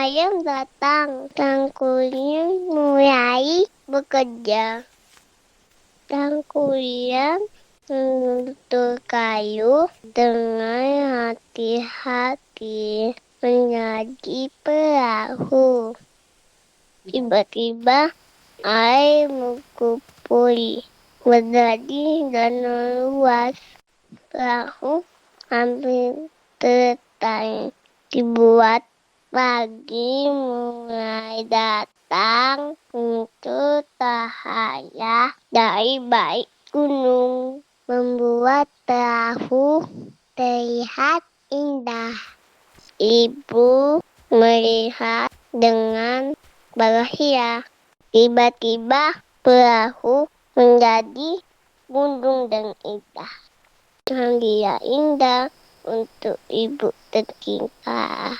ayam datang. Tangkulnya mulai bekerja. Tangkulnya menutur kayu dengan hati-hati menjadi perahu. Tiba-tiba air mengumpul menjadi danau luas. Perahu hampir tertai. Dibuat pagi mulai datang untuk cahaya dari baik gunung, membuat perahu terlihat indah. Ibu melihat dengan bahagia. Tiba-tiba perahu menjadi gunung dan indah. Dia indah untuk ibu tercinta.